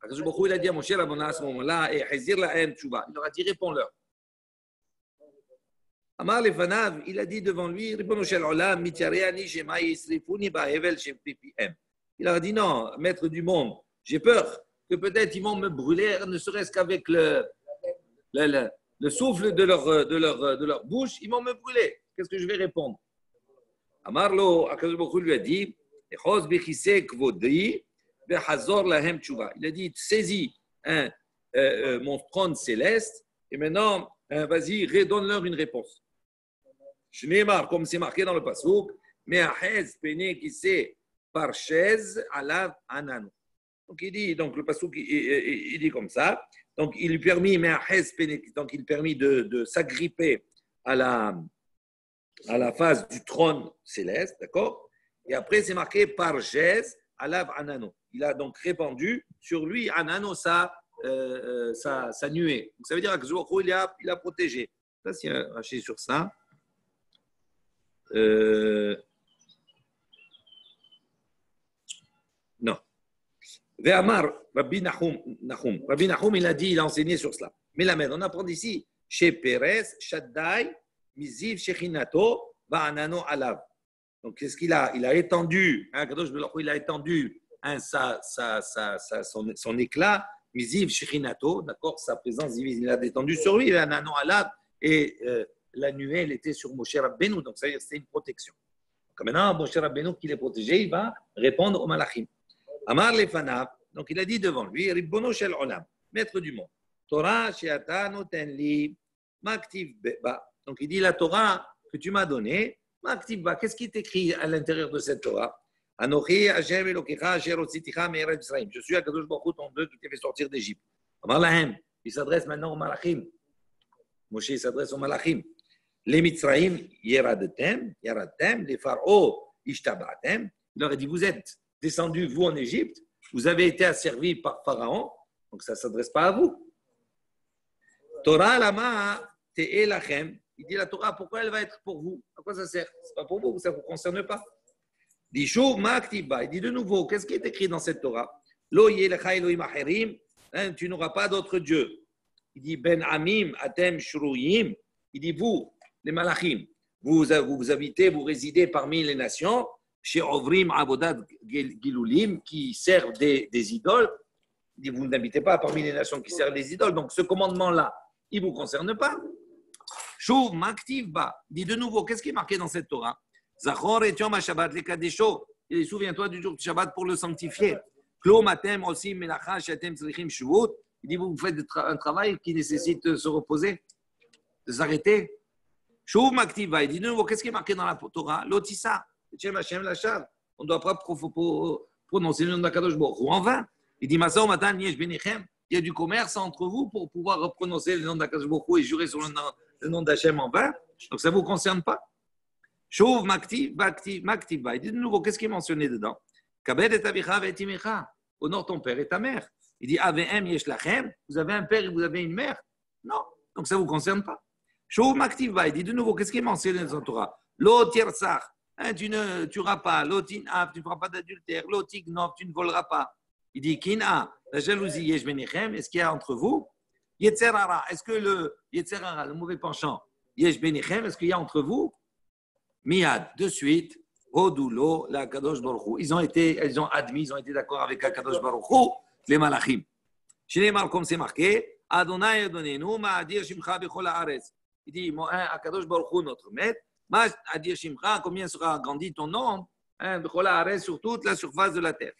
Kadosh Baruch Hu, il a dit à Moshe à ce moment-là, et Hazir Lahem Tshuva. Il leur a dit, réponds-leur. Amar Lefanav, il a dit devant lui, Ribono Shel Olam, Mityareani Shema Yisrifuni Ba'evel Shem Pipiem. Il leur a dit, non, maître du monde, j'ai peur que peut-être ils vont me brûler, ne serait-ce qu'avec le souffle de leur bouche, ils vont me brûler. Qu'est-ce que je vais répondre? Amarlo, Akadosh Baruch Hu lui a dit, Echos Bechise Kvodri, Behazor Lahem Tshuva. Il a dit, saisis mon trône céleste et maintenant, vas-y, redonne-leur une réponse. Shneimar, comme c'est marqué dans le Passouk, Me'ahez Pene Kise Parchez Alav Ananu. Donc il dit, donc le Passouk, il dit comme ça. Donc il lui permit, donc il permit de s'agripper à la face du trône céleste, d'accord? Et après c'est marqué Parchez Alav Ananu. Il a donc répandu sur lui Ananu sa nuée. Donc ça veut dire que il a protégé. Ça, si on racheté sur ça. Non. Ve'amar, Rabbi Nahum, il a dit, il a enseigné sur cela. Mais la mère, on apprend ici, chez Pérez, Shaddai, Miziv, Shechinato, Va'anano Alav. Donc, qu'est-ce qu'il a? Il a étendu, il a étendu son éclat, Miziv, Shechinato, d'accord, sa présence divine, il a étendu sur lui, Va'anano Alav, et la nuée, elle était sur Moshe Rabbeinu, donc ça veut dire que c'est une protection. Donc maintenant, Moshe Rabbeinu, qui est protégé, il va répondre au Malachim. Amar Lefanav, donc il a dit devant lui, Ribbono Shel Olam, maître du monde, Torah Sheata Noten Li, Maktiv Ba. Donc il dit la Torah que tu m'as donnée, Maktiv Ba. Qu'est-ce qui est écrit à l'intérieur de cette Torah? Anochi Hashem Elokecha Asher Otziticha Me'eretz Mitzrayim. Je suis Akadosh Baruch Hu, ton Dieu qui t'a fait sortir d'Égypte. Amar Lahem, il s'adresse maintenant aux Malachim. Moshe s'adresse aux Malachim. Les Mitzrayim, Yeradtem, les Pharaons, Ishtabatem. Il leur a dit, vous êtes descendu, vous, en Égypte, vous avez été asservis par Pharaon, donc ça ne s'adresse pas à vous. Torah lama te'e lachem. Il dit la Torah, pourquoi elle va être pour vous? À quoi ça sert? Ce n'est pas pour vous, ça ne vous concerne pas. Il dit Shov ma'aktiva. Il dit de nouveau, qu'est-ce qui est écrit dans cette Torah? Lo yelecha Elohim acherim, tu n'auras pas d'autre Dieu. Il dit Ben Amim Atem Shruyim. Il dit vous, les Malachim, vous habitez, vous résidez parmi les nations, chez Ovrim Abodat Gilulim, qui servent des idoles. Il dit vous n'habitez pas parmi les nations qui servent des idoles. Donc ce commandement-là, il ne vous concerne pas. Shov Maktivba. Il dit de nouveau, qu'est-ce qui est marqué dans cette Torah? Zachor et Yom HaShabbat le Kadesho. Il dit souviens-toi du jour du Shabbat pour le sanctifier. Klo Matem Osim Melacha Shatem Tzrichim Shuvut. Il dit, vous faites un travail qui nécessite de se reposer, de s'arrêter. Shouv Maktiva, il dit, de nouveau, qu'est-ce qui est marqué dans la Torah? L'Otissa, on ne doit pas prononcer le nom d'Akadosh Baruch Hu en vain. Il dit, Masa Matan Yesh Benichem, il y a du commerce entre vous pour pouvoir prononcer le nom d'Akadosh Baruch Hu et jurer sur le nom d'Hachem en vain. Donc ça ne vous concerne pas. Shouv Maktiva, il dit de nouveau, qu'est-ce qui est mentionné dedans? Kabed et Avicha et Timecha, honore ton père et ta mère. Il dit Avem yesh lachem, vous avez un père et vous avez une mère? Non, donc ça ne vous concerne pas. Shouv Maktiva, il dit de nouveau, qu'est-ce qui est mentionné dans la Torah? Lo tirsach, tu ne tueras pas. Lo tin'af, tu ne feras pas d'adultère. Lo tignov, tu ne voleras pas. Il dit Kin'a, la jalousie yesh benichem, est-ce qu'il y a entre vous? Yetzerara, est-ce que le Yetzerara, le mauvais penchant, yesh benichem, est-ce qu'il y a entre vous? Miad, de suite. Odulo, la Kadosh Baruch Hu. Ils ont admis, ils ont été d'accord avec la Kadosh Baruch Hu, les Malachim. Chez les comme c'est marqué, Adonai Adonenu, Ma'adir Shimcha Bechol Haaretz. Il dit, Akadosh Baruch Hu, notre maître, Ma'adir Shimcha, combien sera agrandi ton nom, Bechol Haaretz, sur toute la surface de la terre.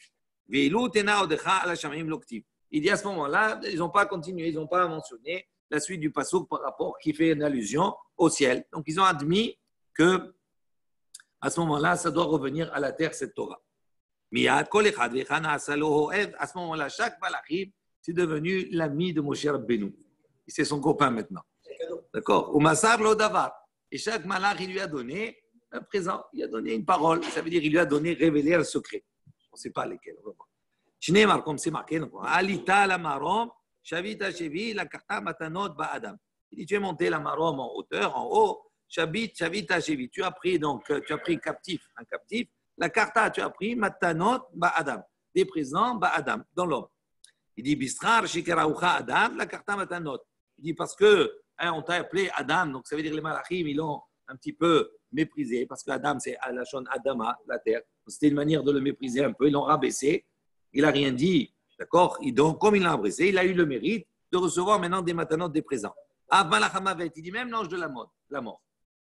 Ve'ilu Tena Odecha Ala Shamim Loktiv. Il dit à ce moment-là, ils n'ont pas continué, ils n'ont pas mentionné la suite du pasuk par rapport qui fait une allusion au ciel. Donc ils ont admis que à ce moment-là, ça doit revenir à la terre, cette Torah. À ce moment-là, chaque malachim, c'est devenu l'ami de Moshe Rabbeinu. C'est son copain maintenant. D'accord? Et chaque malach, il lui a donné un présent, il lui a donné une parole. Ça veut dire qu'il lui a donné, révélé un secret. On ne sait pas lesquels. Shneimar, comme c'est marqué, Alita la marom, Shavita Shevi, la karta matanot ba'adam. Il dit, tu es monté la marom en hauteur, en haut. Shavita Shevi, tu as pris captif, un captif. La karta, tu as pris matanot ba'adam, des présents ba'adam, dans l'homme. Il dit Bistrar shikaraoucha Adam, la karta matanot. Il dit parce que on t'a appelé Adam, donc ça veut dire que les malachim, ils l'ont un petit peu méprisé, parce que Adam, c'est la shon Adama, la terre. C'était une manière de le mépriser un peu. Ils l'ont rabaissé. Il n'a rien dit. D'accord? Donc, comme il l'a rabaissé, il a eu le mérite de recevoir maintenant des matanot, des présents. Avalachamavet, il dit même l'ange de la mort.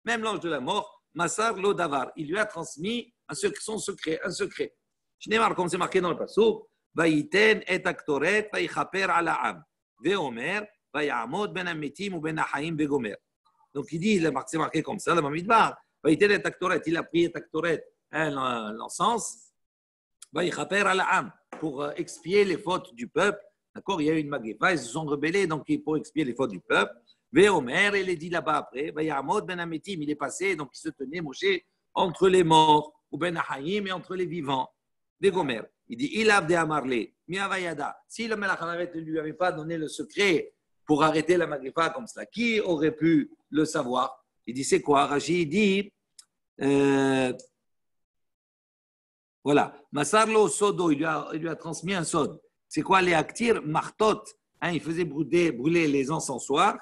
Même l'ange de la mort, Masar lo davar, il lui a transmis son secret, un secret. Shneimar, comme c'est marqué dans le pasuk, Vayiten et aktoret, vayichaper ala am, veomer, vayamod ben ametim ou ben achaim vegomer. Donc il dit, c'est marqué comme ça, le Bamidbar, Vayiten et aktoret, il a pris et aktoret, l'encens, vayichaper ala am, pour expier les fautes du peuple. D'accord, il y a eu une magépa, ils se sont rebellés, donc pour expier les fautes du peuple. Veomer, il est dit là-bas après, Vayamod ben ametim, il est passé, donc il se tenait, Moshe, entre les morts, ou ben achaim, et entre les vivants. Vegomer. Il dit, il a de amarle, miavayada. Si le Melach HaMavet ne lui avait pas donné le secret pour arrêter la magrifa comme cela, qui aurait pu le savoir? Il dit, c'est quoi? Rashi dit, voilà, Masarlo sodo, il lui a transmis un sod. C'est quoi les aktir? Martot. Il faisait brûler les encensoirs,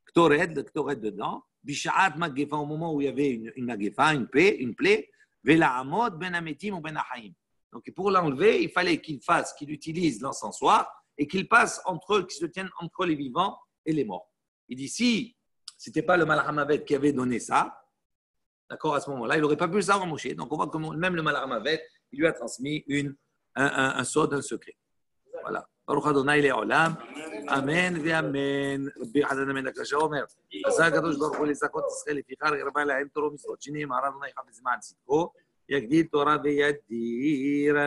ktored, le ktored dedans, bishaat magrifa, au moment où il y avait une magrifa, une plaie, vela amod ben ametim ou ben achaim. Donc, pour l'enlever, il fallait qu'il utilise l'encensoir et qu'il passe qu'il se tienne entre les vivants et les morts. Il dit, si ce n'était pas le Melach HaMavet qui avait donné ça, d'accord, à ce moment-là, il n'aurait pas pu le savoir, Moshe. Donc, on voit que même le Melach HaMavet, il lui a transmis un sod, un secret. Voilà. Baruch Adonai le'olam. Amen ve'amen. Rabbi Hanan amen l'Akasha Omer. Azak Kadosh Baruch Hu lezakot Yisrael lefichar yarba lahem Torah mitzvot. Shnei Maharadonai chav zman sitko. יגדיל תורה וידיר